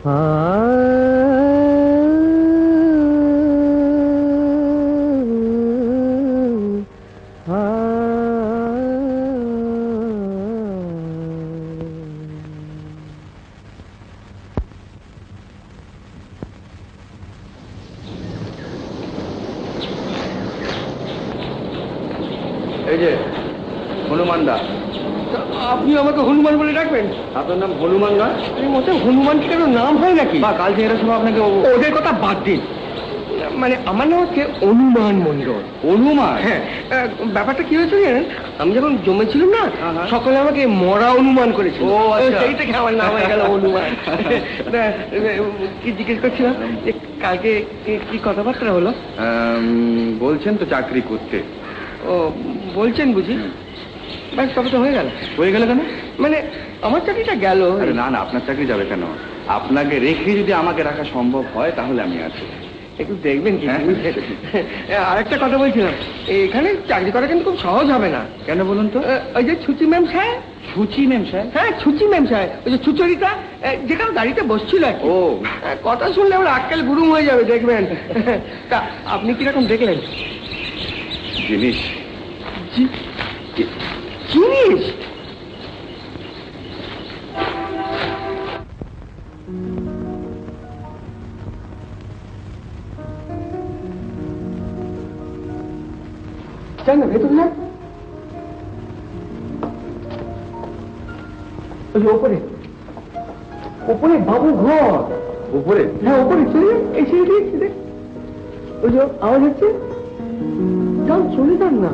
এই যে হনুমান দা, আপনি আমাকে হনুমান বলে ডাকবেন? আপনার নাম হনুমান নয়? মতে হনুমান কি কারো নাম হয় নাকি? বা কাল থেকে সময় আপনাকে ওদের কথা বাদ দিন। মানে আমার নাম হচ্ছে অনুমান মন্ডল। অনুমান? হ্যাঁ, ব্যাপারটা কি হয়েছে জানেন, আমি যখন জমেছিলাম না, সকলে আমাকে মরা অনুমান করেছিল। সেই থেকে আমার নাম হয়ে গেল অনুমান। কি জিজ্ঞেস করছিলাম যে কালকে কি কথাবার্তা হলো? বলছেন তো চাকরি করতে। ও বলছেন বুঝি? ব্যাস তবে তো হয়ে গেল। হয়ে গেল কেন? মানে আমার চাকরিটা গেল। না না, আপনার চাকরি যাবে কেন? আপনাকে রেখে যদি আমাকে রাখা সম্ভব হয় তাহলে আমি আছি। একটু দেখবেন কি? আরেকটা কথা বলছিলাম, এখানে চাকরি করা কিন্তু খুব সহজ হবে না। কেন বলুন তো? ওই যে ছুচি ম্যাম সাহেব। ছুচি ম্যাম সাহেব? হ্যাঁ, ছুচি ম্যাম সাহেব, ওই যে ছুচরিটা যেখানে গাড়িতে বসছিল আর কি। ও কথা শুনলে আমার আক্কেল গুরুম হয়ে যাবে, দেখবেন। তা আপনি কিরকম দেখলেন? জিনিস। জিনিস? যান না ভেতরে যান। ওই যে ওপরে ওপরে বাবু ঘর। উপরে? হ্যাঁ ওপরে চলে যান। এই সিঁড়ি দিয়ে ওই যে আওয়াজ হচ্ছে, যান চলে যান না।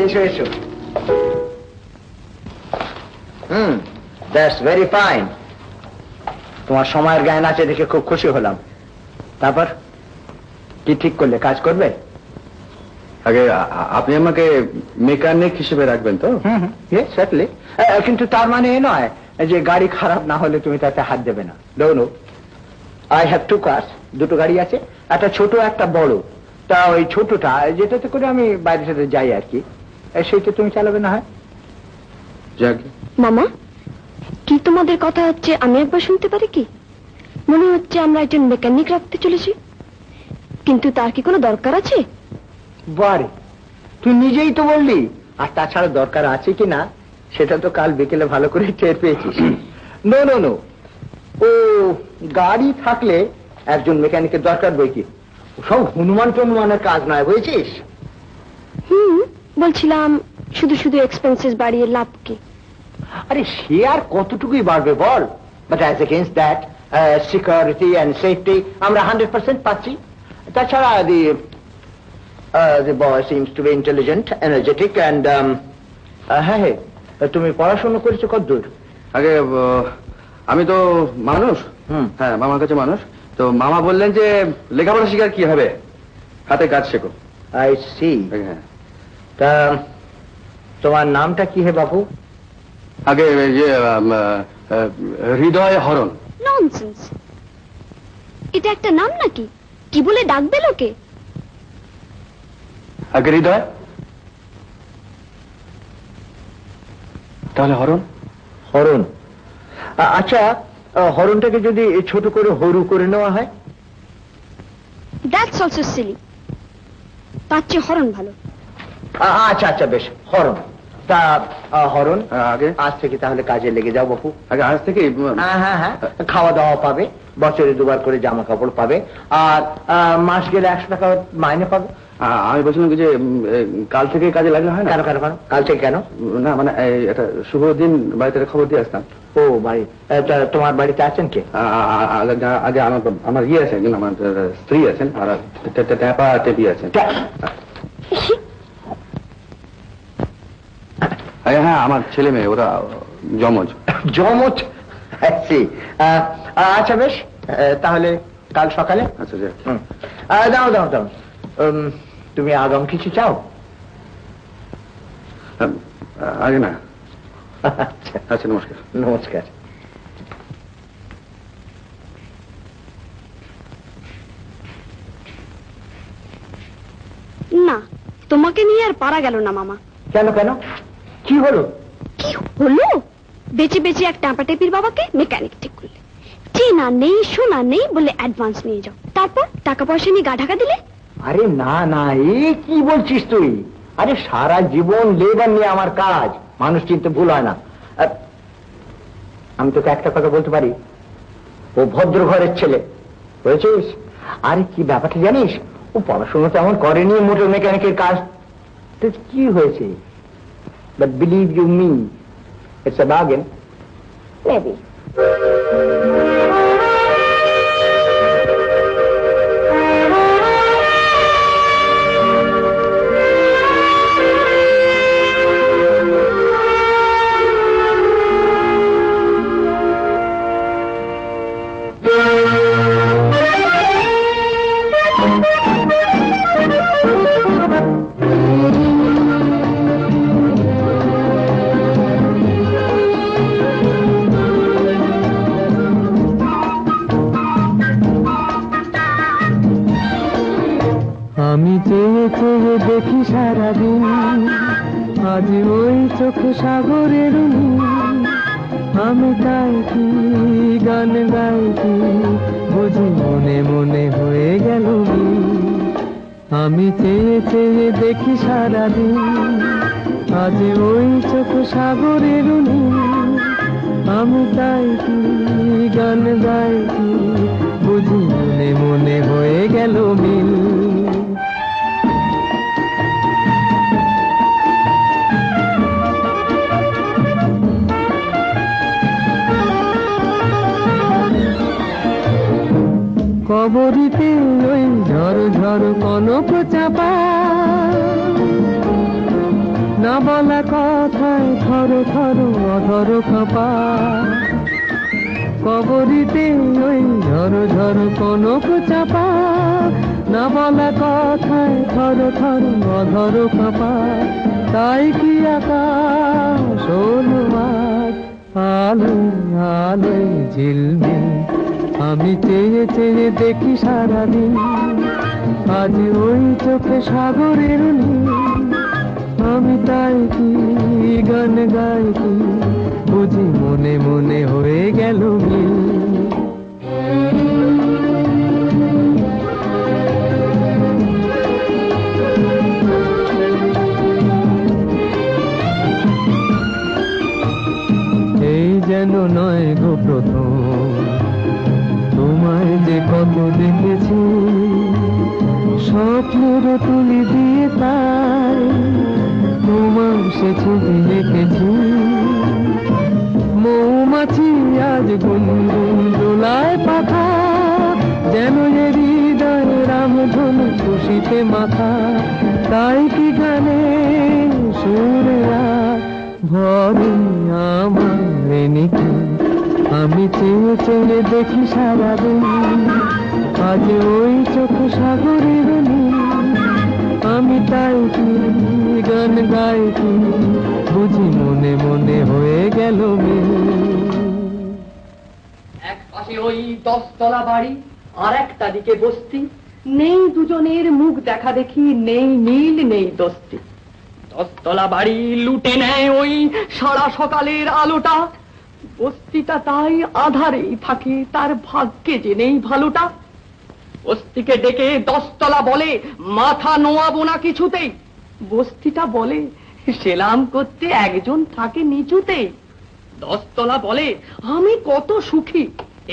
এসো এসো। That's very fine. তোমার সময়ের জ্ঞান আছে দেখে খুব খুশি হলাম। তারপর কি ঠিক করলে? কাজ করবে? আগে আপনি আমাকে মেকানিক হিসেবে রাখবেন তো? সেটলি। কিন্তু তার মানে এ নয় যে গাড়ি খারাপ না হলে তুমি তাতে হাত দেবে না। Dunno, I have two cars, দুটো গাড়ি আছে, একটা ছোট একটা বড়। তা ওই ছোটটা যেটাতে করে আমি বাইরে সাথে যাই আর কি, সেইটা তুমি চালাবে না? হয় মামা, কি তোমাদের কথা হচ্ছে আমি একবার শুনতে পারি কি? মনে হচ্ছে আমরা একজন মেকানিক রাখতে চলেছি, কিন্তু তার কি কোনো দরকার আছে? বারে, তুই নিজেই তো বললি। আর তাছাড়া দরকার আছে কি না সেটা তো কাল বিকেলে ভালো করে টের পেয়েছিস। নো নো নো, ও গাড়ি থাকলে একজন মেকানিকের দরকার বই কি, সব হনুমান টনুমানের কাজ নয়, বুঝেছিস? বলছিলাম শুধু শুধু এক্সপেন্সেস বাড়িয়ে লাভ কি? আরে সে আর কতটুকুই বাড়বে বল। But as against that security and safety আমরা 100% পাচ্ছি। তাছাড়া the boy seems to be intelligent, energetic and হ্যাঁ হ্যাঁ, তুমি পড়াশোনা করেছো কতদূর? আগে আমি তো মানুষ, হ্যাঁ মামার কাছে মানুষ, তো মামা বললেন যে লেখাপড়া শিখার কি হবে, হাতে কাজ শেখো। I see. তা তোমার নামটা কি হে বাবু? আগে হৃদয় হরণ। ননসেন্স, এটা একটা নাম নাকি? কি বলে ডাকবে লোকে? আগে হৃদয়, তাহলে হরণ। হরণ? আচ্ছা, হরণটাকে যদি ছোট করে হরু করে নেওয়া হয়? That's also silly. তার চেয়ে হরণ ভালো। আচ্ছা আচ্ছা, বেশ, হরণ। তা হরণ, আগে আজ থেকে তাহলে কাজে লেগে যাও বাপু। আগে আজ থেকে? হ্যাঁ হ্যাঁ হ্যাঁ, খাওয়া দাওয়া পাবে, বছরে 2বার করে জামা কাপড় পাবে, আর মাস গেলে 100 টাকা মাইনে পাবে। আমি বলছিলাম কি যে কাল থেকে কাজে লাগলে হয় না? কেন কেন কেন কাল থেকে কেন? না মানে একটা শুভ দিন বাড়িতে খবর দিয়ে আসতাম। ও বাড়ি, তোমার বাড়িতে আছেন কে? আগে আমার ইয়ে আছেন, আমার স্ত্রী আছেন, আর ট্যাপা টেপি আছেন। হ্যাঁ, আমার ছেলে মেয়ে, ওরা জমজ। জমজ? আচ্ছা বেশ, তাহলে কাল সকালে। আচ্ছা, দাও দাও দাও, তুমি আগাম কিছু চাও? আগে না। আচ্ছা আচ্ছা, নমস্কার। নমস্কার। না, তোমাকে নিয়ে আর পারা গেল না মামা। কেন কেন, কি হলো? কি হলো? বেঁচে বেঁচে এক টাঁপাটেপির বাবাকে মেকানিক ঠিক করলে, চেনা নেই শোনা নেই বলে অ্যাডভান্স নিয়ে যাও, তারপর টাকা পয়সা নিয়ে গা ঢাকা দিলে। আরে না না, এ কি বলছিস তুই? আরে সারা জীবন লেবার নিয়ে আমার কাজ, মানুষ চিনতে ভুল হয় না। আমি তোকে একটা কথা বলতে পারি, ও ভদ্র ঘরের ছেলে, বুঝেছিস? আরে কি ব্যাপারটা জানিস, ও পড়াশোনা তেমন করেনি, মোটর মেকানিকের কাজ। তো কি হয়েছে? But believe you me, it's a bargain. Maybe. আমি চেয়ে চেয়ে দেখি সারাদিন, আজ ওই চোখে সাগরের আমি তাই কি গান গাই কি বুঝি মনে মনে হয়ে গেল। আমি চেয়ে চেয়ে দেখি সারাদিন, আজ ওই চোখে সাগরের আমি তাই কি গান গাই কি বুঝি মনে মনে হয়ে গেল মিল। কবরিতে ওই ঝড় ঝড় কনক চাপা, না বলা কথায় থর থর অধর খপা। কবরিতে ওই ঝড় ঝড় কনক চাপা, না বলা কথায় থর থর অধর খপা। তাই কি আকাশ হলো আজ আলোয় আলোয় ঝিলমিল। আমি চেয়ে চেয়ে দেখি সারাদিন, আজ ওই চোখে সাগরের আমি তাই কি গান গাই কি বুঝি মনে মনে হয়ে গেল মিল। এই যেন নয় গো প্রথম, তোমায় যে কত দেখেছি, স্বপ্নের তুলি দিয়ে তাই তোমার সে ছবি এঁকেছি। মৌমাছি আজ গুনগুন দোলায় পাখা, যেন এ হৃদয় রামধনু খুশিতে মাথা। তাই কি গানে সুরেরা ভরে আমার নিখি। আমি চেয়ে চেয়ে দেখি সারাদিন, আজ ওই চোখ সাগরের আমি তাই কি গান গাই কি বুঝি মনে মনে হয়ে গেল মিল। এক পাশে ওই 10 তলা বাড়ি, আর একটা দিকে বস্তি, নেই দুজনের মুখ দেখা দেখি, নেই মিল নেই দোস্তি। 10 তলা বাড়ি লুটে নেয় ওই সারা সকালের আলোটা, বস্তিটা তাই আধারেই থাকে, তার ভাগ্যে যে নেই ভালোটা। বস্তিকে ডেকে 10 তলা বলে মাথা নোয়াবো না কিছুতেই, বস্তিটা বলে সেলাম করতে একজন থাকে নিচুতে। 10 তলা বলে আমি কত সুখী,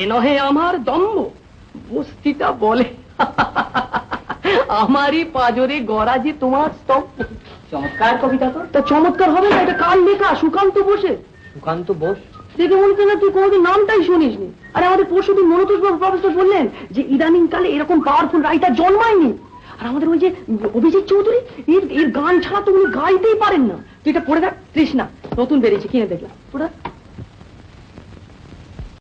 এ নহে আমার দম্ভ, বস্তিটা বলে আমারই পাজরে গড়া যে তোমার স্তব্ধ। চমৎকার কবিতা তো। তা চমৎকার হবে না, এটা কার লেখা? সুকান্ত বোসে। সুকান্ত বোস? দেখে মনে হচ্ছে না তুই কোনোদিন নামটাই শুনিসনি। আরে আমাদের পরশুদিন মনোতোষ প্রফেসর বললেন যে ইদানিং কালে এরকম পাওয়ারফুল রাইটার জন্মায়নি। আর আমাদের ওই যে অভিজিৎ চৌধুরী, এর গান ছাড়া তো উনি গাইতেই পারেন না। তুই এটা পড়ে দেখ, তৃষ্ণা নতুন বেরিয়েছে, কিনে দেখলাম, পড়ে দেখ।